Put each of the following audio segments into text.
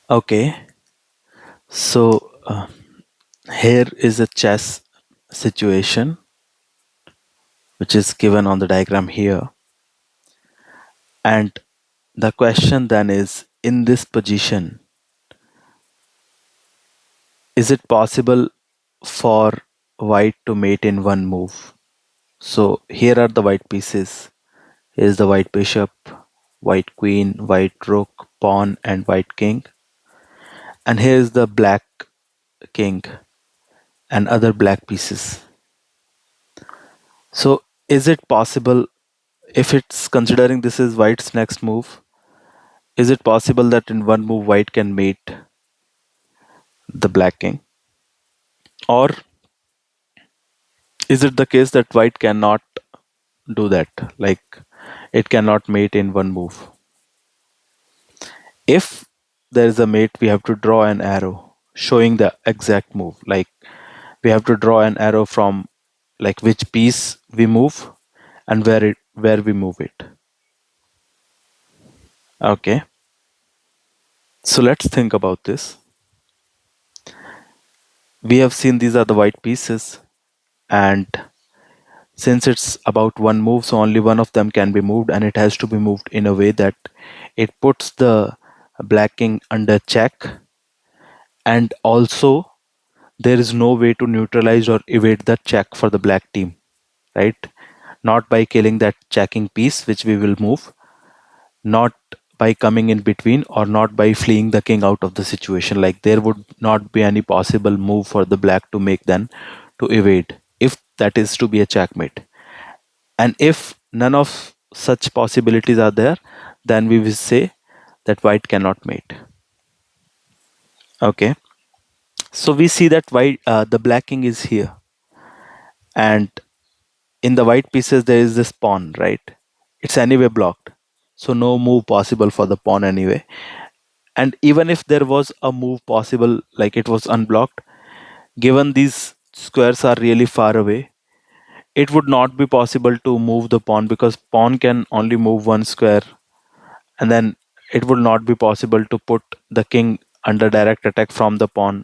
Okay, so here is a chess situation which is given on the diagram here. And the question then is, in this position, is it possible for white to mate in one move? So here are the white pieces. Here is the white bishop, white queen, white rook, pawn, and white king. And here is the black king and other black pieces. So is it possible, if it's considering this is white's next move, is it possible that in one move white can mate the black king? Or is it the case that white cannot do that? Like it cannot mate in one move. If there is a mate, we have to draw an arrow showing the exact move. Like we have to draw an arrow from like which piece we move and where we move it. Okay. So let's think about this. We have seen these are the white pieces, and since it's about one move, so only one of them can be moved, and it has to be moved in a way that it puts the black king under check, and also there is no way to neutralize or evade the check for the black team, right? Not by killing that checking piece which we will move, not by coming in between, or not by fleeing the king out of the situation. Like there would not be any possible move for the black to make then to evade, if that is to be a checkmate. And if none of such possibilities are there, then we will say that white cannot mate. Okay. So we see that the black king is here, and in the white pieces there is this pawn, right? It's anyway blocked, so no move possible for the pawn anyway. And even if there was a move possible, like it was unblocked, given these squares are really far away, it would not be possible to move the pawn, because pawn can only move one square, and then it would not be possible to put the king under direct attack from the pawn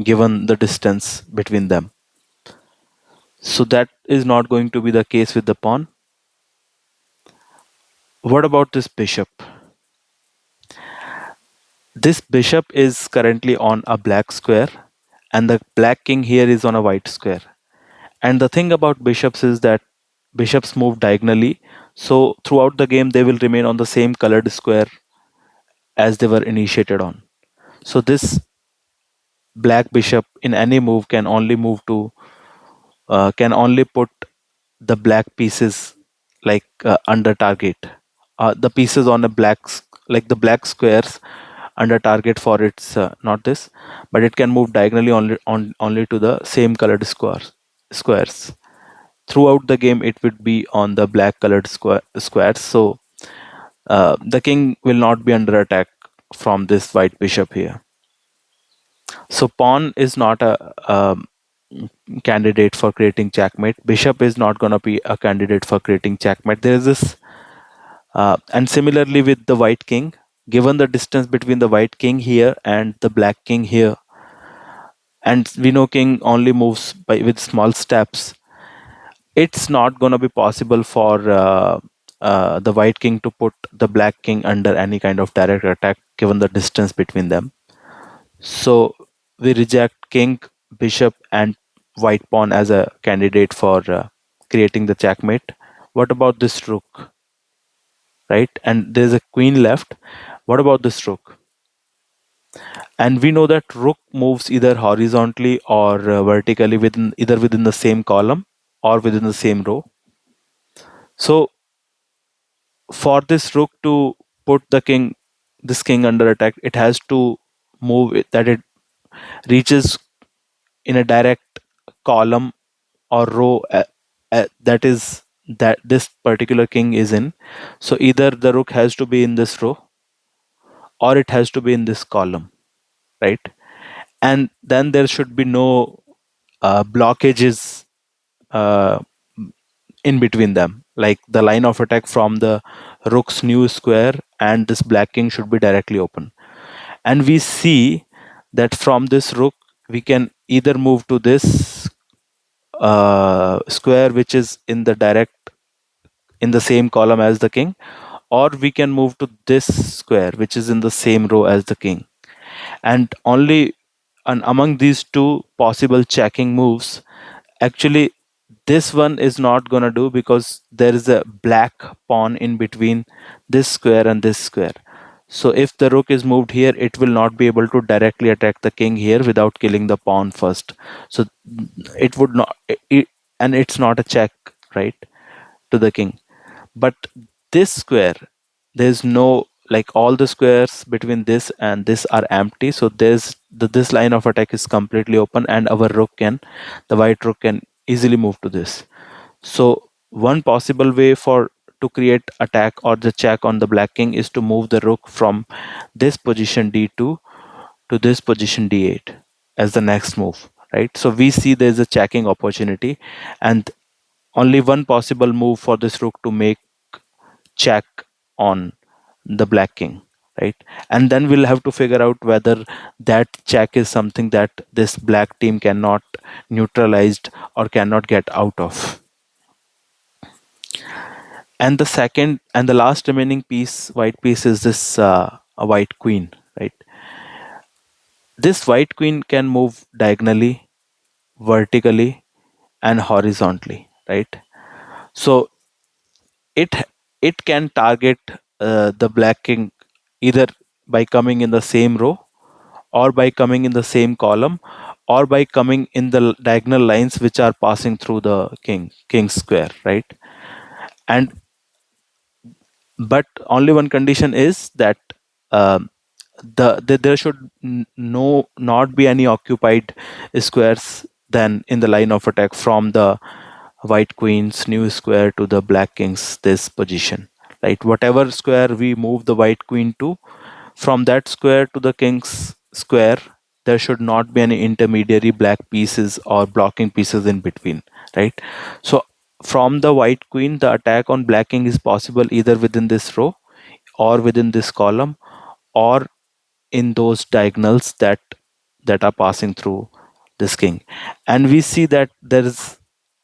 given the distance between them. So that is not going to be the case with the pawn. What about this bishop? This bishop is currently on a black square, and the black king here is on a white square. And the thing about bishops is that bishops move diagonally, so throughout the game they will remain on the same colored square as they were initiated on. So this black bishop in any move can only can only put the black pieces like under target. The pieces on a like the black squares under target for its not this, but it can move diagonally only to the same colored squares. Throughout the game, it would be on the black colored squares. So the king will not be under attack from this white bishop here. So pawn is not a candidate for creating checkmate. Bishop is not going to be a candidate for creating checkmate. There is this, and similarly with the white king, given the distance between the white king here and the black king here, and we know king only moves by with small steps, it's not going to be possible for the white king to put the black king under any kind of direct attack given the distance between them. So we reject king, bishop, and white pawn as a candidate for creating the checkmate. What about this rook, right? And there's a queen left. What about this rook? And we know that rook moves either horizontally or vertically within either within the same column or within the same row. So for this rook to put this king under attack, it has to that it reaches in a direct column or row that this particular king is in. So either the rook has to be in this row or it has to be in this column, right? And then there should be no blockages uh, in between them. Like the line of attack from the rook's new square and this black king should be directly open. And we see that from this rook we can either move to this square which is in the same column as the king, or we can move to this square which is in the same row as the king. And only and among these two possible checking moves, actually this one is not gonna do because there is a black pawn in between this square and this square. So if the rook is moved here, it will not be able to directly attack the king here without killing the pawn first. So it would not and it's not a check, right, to the king. But this square, there's no, like, all the squares between this and this are empty, so this line of attack is completely open, and our the white rook can easily move to this. So one possible way for to create attack or the check on the black king is to move the rook from this position d2 to this position d8 as the next move, right? So we see there's a checking opportunity, and only one possible move for this rook to make check on the black king, right? And then we'll have to figure out whether that check is something that this black team cannot neutralized or cannot get out of. And the second and the last remaining piece, white piece, is this a white queen, right? This white queen can move diagonally, vertically, and horizontally, right? So it it can target the black king either by coming in the same row, or by coming in the same column, or by coming in the diagonal lines which are passing through the king square, right? And but only one condition is that um, there should no not be any occupied squares then in the line of attack from the white queen's new square to the black king's this position, right? Whatever square we move the white queen to, from that square to the king's square, there should not be any intermediary black pieces or blocking pieces in between, right? So from the white queen, the attack on black king is possible either within this row, or within this column, or in those diagonals that are passing through this king. And we see that there is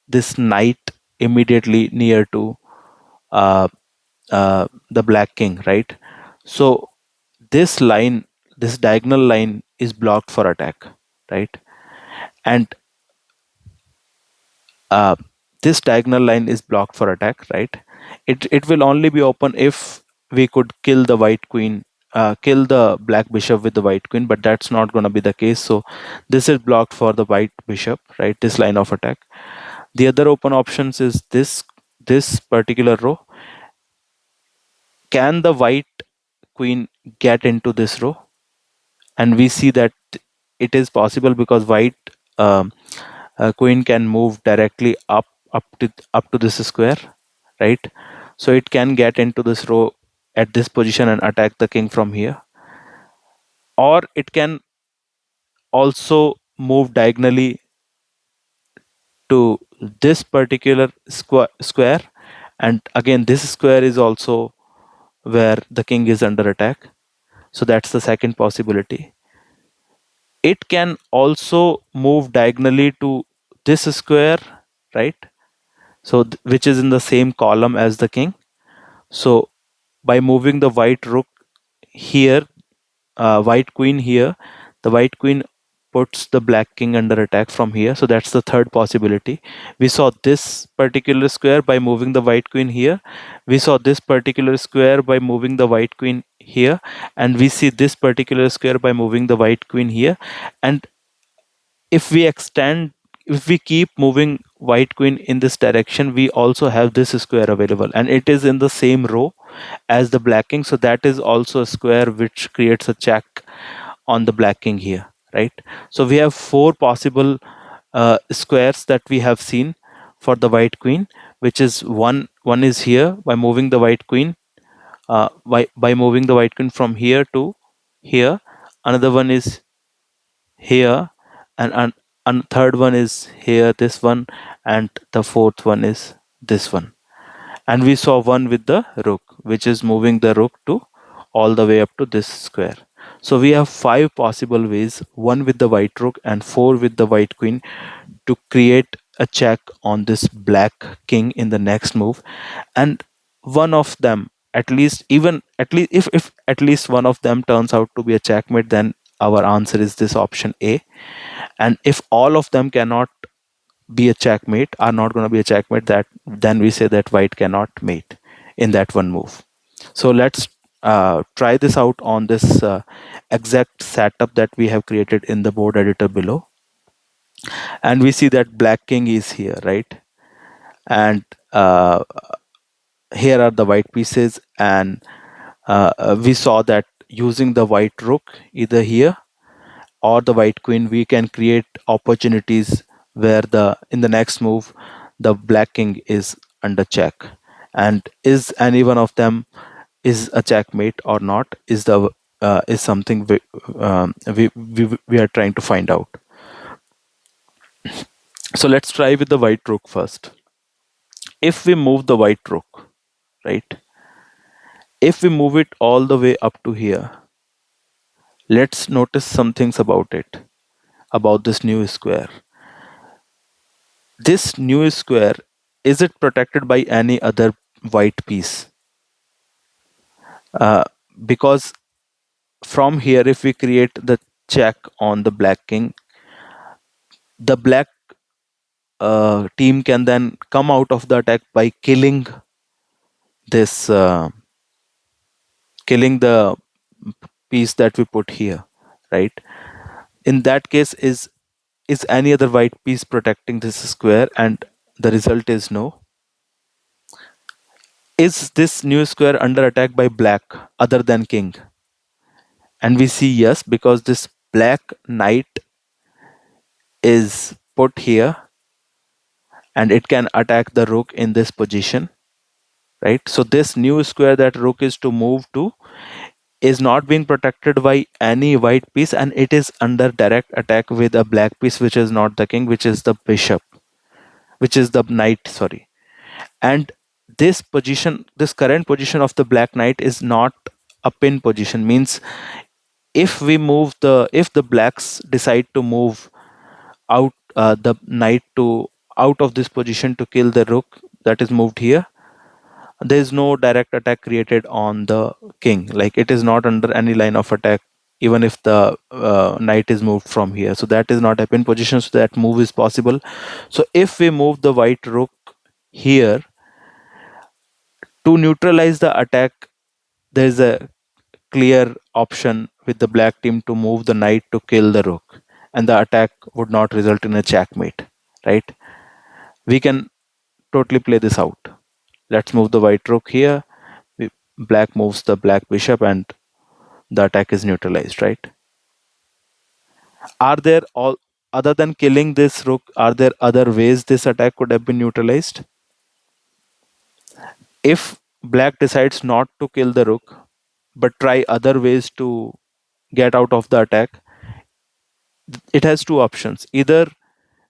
this knight immediately near to uh, the black king, right? So this line, this diagonal line, is blocked for attack, right? And uh, this diagonal line is blocked for attack, right? It will only be open if we could kill the white queen, kill the black bishop with the white queen, but that's not going to be the case. So this is blocked for the white bishop, right? This line of attack. The other open options is this particular row. Can the white queen get into this row? And we see that it is possible because white um, queen can move directly up to this square, right? So it can get into this row at this position and attack the king from here, or it can also move diagonally to this particular square, and again this square is also where the king is under attack. So that's the second possibility. It can also move diagonally to this square, right? So which is in the same column as the king. So by moving the white rook here, white queen here, the white queen puts the black king under attack from here. So that's the third possibility. We saw this particular square by moving the white queen here. We saw this particular square by moving the white queen here, and we see this particular square by moving the white queen here. And if we extend, if we keep moving white queen in this direction, we also have this square available, and it is in the same row as the black king. So that is also a square which creates a check on the black king here, right? So we have four possible squares that we have seen for the white queen, which is one is here by moving the white queen, by moving the white queen from here to here. Another one is here, and third one is here, this one, and the fourth one is this one. And we saw one with the rook, which is moving the rook to all the way up to this square. So we have five possible ways, one with the white rook and four with the white queen, to create a check on this black king in the next move. And one of them, at least if at least one of them turns out to be a checkmate, then our answer is this option A. And if all of them cannot be a checkmate, are not going to be a checkmate, that then we say that white cannot mate in that one move. So let's try this out on this exact setup that we have created in the board editor below. And we see that black king is here, right? And here are the white pieces, and we saw that using the white rook either here or the white queen, we can create opportunities where the in the next move the black king is under check. And is any one of them is a checkmate or not is something we are trying to find out. So let's try with the white rook first. If we move the white rook, right, if we move it all the way up to here, let's notice some things about it, about this new square. This new square, is it protected by any other white piece? Uh, because from here, if we create the check on the black king, the black team can then come out of the attack by this, killing the piece that we put here, right? In that case, is any other white piece protecting this square? And the result is no. Is this new square under attack by black other than king? And we see yes, because this black knight is put here and it can attack the rook in this position, right? So this new square that rook is to move to is not being protected by any white piece, and it is under direct attack with a black piece, which is not the king, which is the bishop, which is the knight, sorry. And this position, this current position of the black knight is not a pin position, means if the blacks decide to move out the knight to out of this position to kill the rook that is moved here, there is no direct attack created on the king, like it is not under any line of attack even if the knight is moved from here. So that is not a pin position, so that move is possible. So if we move the white rook here to neutralize the attack, there is a clear option with the black team to move the knight to kill the rook, and the attack would not result in a checkmate, right? We can totally play this out. Let's move the white rook here. Black moves the black bishop, and the attack is neutralized, right? Are there all other than killing this rook? Are there other ways this attack could have been neutralized? If black decides not to kill the rook, but try other ways to get out of the attack, it has two options. Either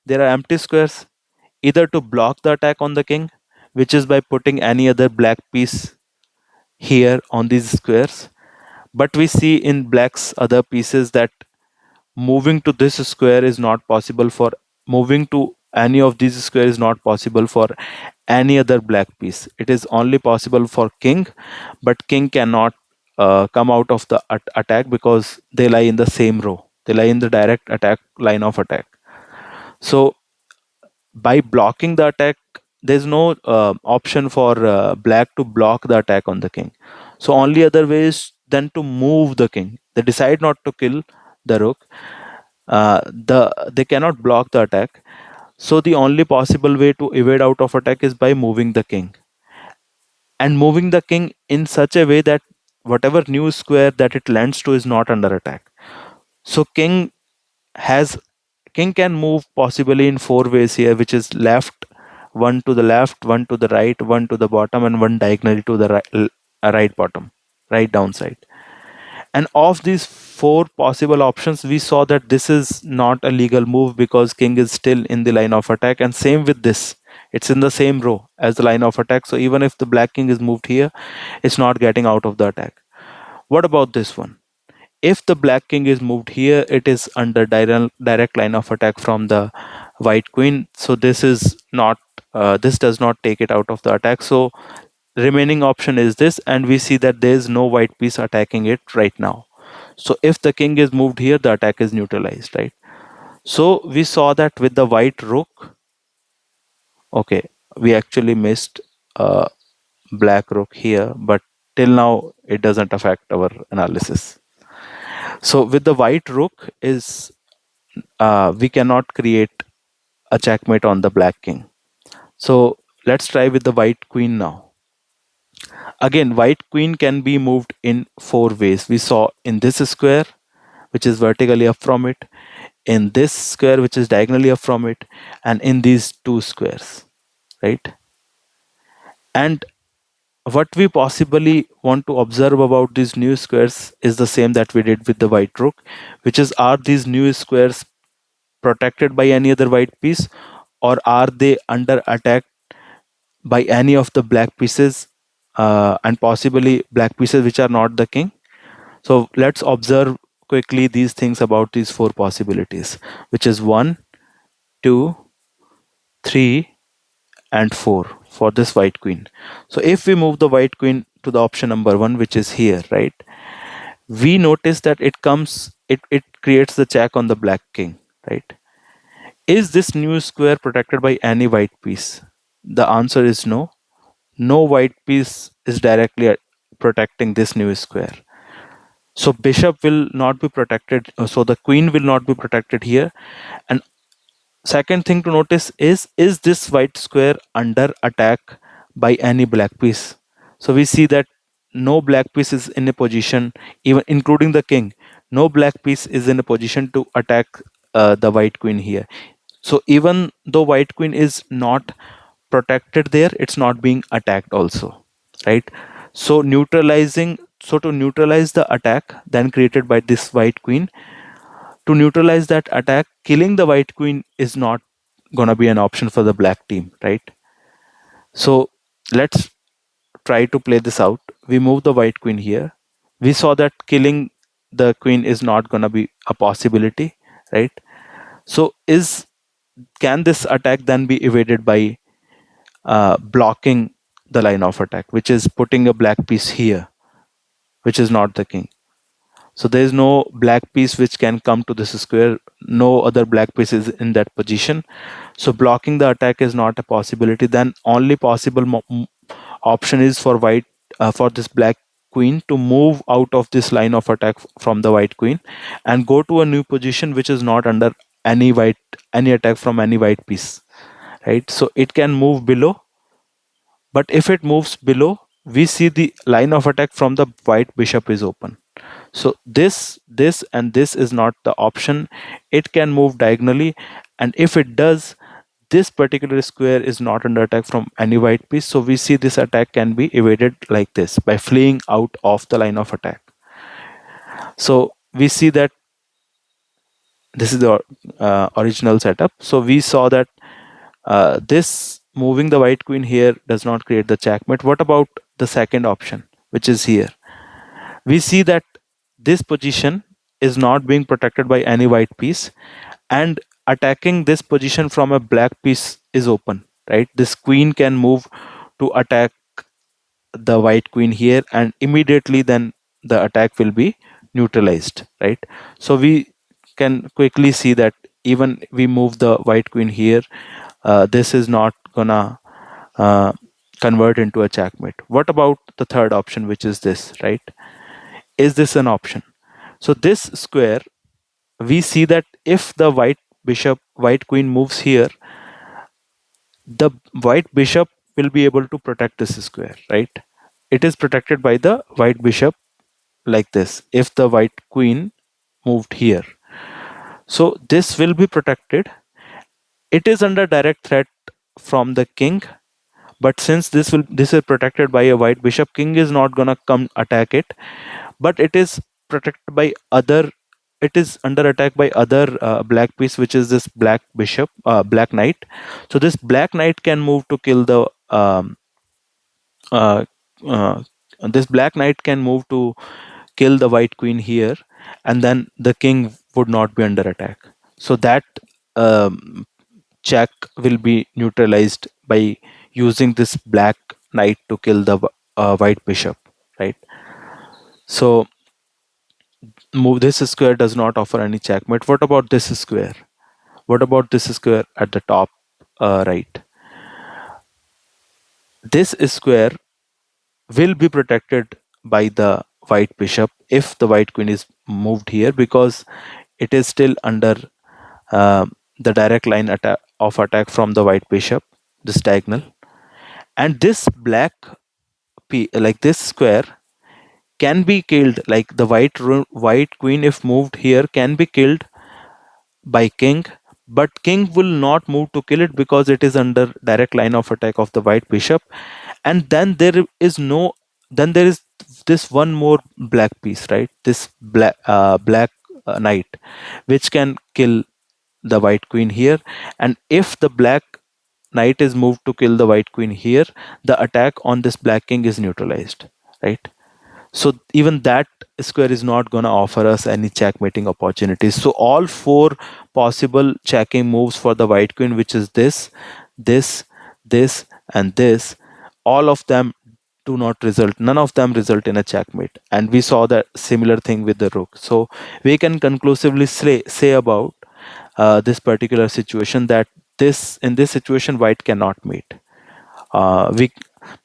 there are empty squares, either to block the attack on the king, which is by putting any other black piece here on these squares. But we see in black's other pieces that moving to this square is not possible for moving to any of these squares is not possible for any other black piece. It is only possible for king, but king cannot come out of the attack because they lie in the same row. They lie in the direct attack line of attack. So by blocking the attack, there's no option for black to block the attack on the king. So only other way is then to move the king. They decide not to kill the rook. They cannot block the attack. So the only possible way to evade out of attack is by moving the king, and moving the king in such a way that whatever new square that it lands to is not under attack. So has king can move possibly in four ways here, which is left, one to the left, one to the right, one to the bottom, and one diagonally to the right bottom, right downside. And of these four possible options, we saw that this is not a legal move because king is still in the line of attack. And same with this, it's in the same row as the line of attack. So even if the black king is moved here, it's not getting out of the attack. What about this one? If the black king is moved here, it is under direct line of attack from the white queen. So this is not, this does not take it out of the attack. So remaining option is this, and we see that there is no white piece attacking it right now. So if the king is moved here, the attack is neutralized, right? So we saw that with the white rook. Okay, we actually missed black rook here, but till now it doesn't affect our analysis. So with the white rook is, we cannot create a checkmate on the black king. So let's try with the white queen now. Again, white queen can be moved in four ways. We saw in this square, which is vertically up from it, in this square, which is diagonally up from it, and in these two squares, right? And what we possibly want to observe about these new squares is the same that we did with the white rook, which is, are these new squares protected by any other white piece, or are they under attack by any of the black pieces, and possibly black pieces which are not the king? So let's observe quickly these things about these four possibilities, which is 1, 2, 3, and 4 for this white queen. So if we move the white queen to the option number 1, which is here, right, we notice that it creates the check on the black king, right? Is this new square protected by any white piece? The answer is no. No white piece is directly protecting this new square. So bishop will not be protected. So the queen will not be protected here. And second thing to notice is this white square under attack by any black piece? So we see that no black piece is in a position, even including the king, no black piece is in a position to attack the white queen here. So even though white queen is not protected there, it's not being attacked also, right? So to neutralize the attack then created by this white queen, to neutralize that attack, killing the white queen is not gonna be an option for the black team, right? So let's try to play this out. We move the white queen here. We saw that killing the queen is not gonna be a possibility, right? So is can this attack then be evaded by blocking the line of attack, which is putting a black piece here, which is not the king? So there is no black piece which can come to this square. No other black piece is in that position. So blocking the attack is not a possibility. Then only possible option is for white, for this black queen to move out of this line of attack from the white queen and go to a new position which is not under any attack from any white piece, right? So it can move below, but if it moves below, we see the line of attack from the white bishop is open. So this and this is not the option. It can move diagonally, and if it does, this particular square is not under attack from any white piece. So we see this attack can be evaded like this by fleeing out of the line of attack. So we see that this is the original setup. So we saw that this moving the white queen here does not create the checkmate. What about the second option, which is here? We see that this position is not being protected by any white piece, and attacking this position from a black piece is open, right? This queen can move to attack the white queen here, and immediately then the attack will be neutralized, right? So we can quickly see that even we move the white queen here, this is not gonna uh, convert into a checkmate. What about the third option, which is this, right? Is this an option? So this square, we see that if the white queen moves here, the white bishop will be able to protect this square, right? It is protected by the white bishop like this if the white queen moved here. So this will be protected. It is under direct threat from the king, but since this is protected by a white bishop, king is not gonna come attack it, but it is protected by other, it is under attack by other black piece, which is this black knight. So this black knight can move to kill the uh, uh, this black knight can move to kill the white queen here, and then the king would not be under attack. So that um, check will be neutralized by using this black knight to kill the white bishop, right? So move this square does not offer any checkmate. What about this square? What about this square at the top right? This square will be protected by the white bishop if the white queen is moved here, because it is still under the direct line of attack from the white bishop, this diagonal. And this black like this square can be killed, like the white queen if moved here can be killed by king, but king will not move to kill it because it is under direct line of attack of the white bishop. And then there is this one more black piece, right? This black knight which can kill the white queen here. And if the black knight is moved to kill the white queen here, the attack on this black king is neutralized, right? So even that square is not going to offer us any checkmating opportunities. So all four possible checking moves for the white queen, which is this, this, and this, all of them do not result, none of them result in a checkmate. And we saw that similar thing with the rook. So we can conclusively say about this particular situation that this in this situation white cannot mate. We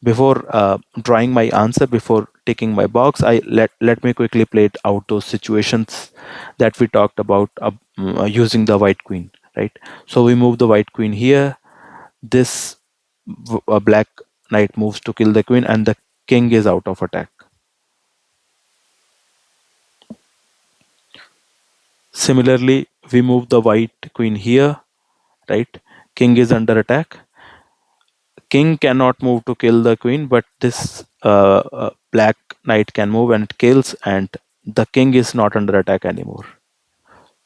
Before drawing my answer, before taking my box, I let me quickly play it out those situations that we talked about using the white queen, right? So we move the white queen here. This black knight moves to kill the queen, and the king is out of attack. Similarly, we move the white queen here, right? King is under attack. King cannot move to kill the queen, but this black knight can move and it kills, and the king is not under attack anymore.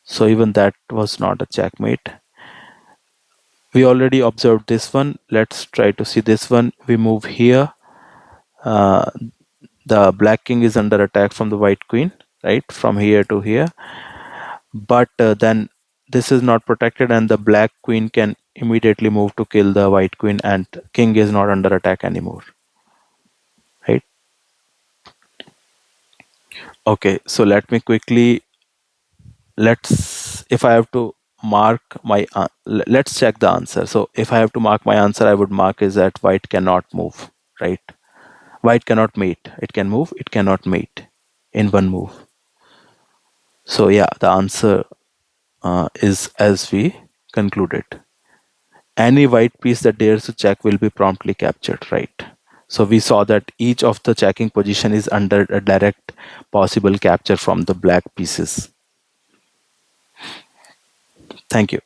So even that was not a checkmate. We already observed this one. Let's try to see this one. We move here. Uh, the black king is under attack from the white queen, right? From here to here. But then this is not protected, and the black queen can immediately move to kill the white queen, and king is not under attack anymore, right? Okay, so let me quickly, let's if I have to mark my let's check the answer. So if I have to mark my answer, I would mark is that white cannot move, right? White cannot mate. It can move, it cannot mate in one move. So yeah, the answer is as we concluded. Any white piece that dares to check will be promptly captured, right? So we saw that each of the checking position is under a direct possible capture from the black pieces. Thank you.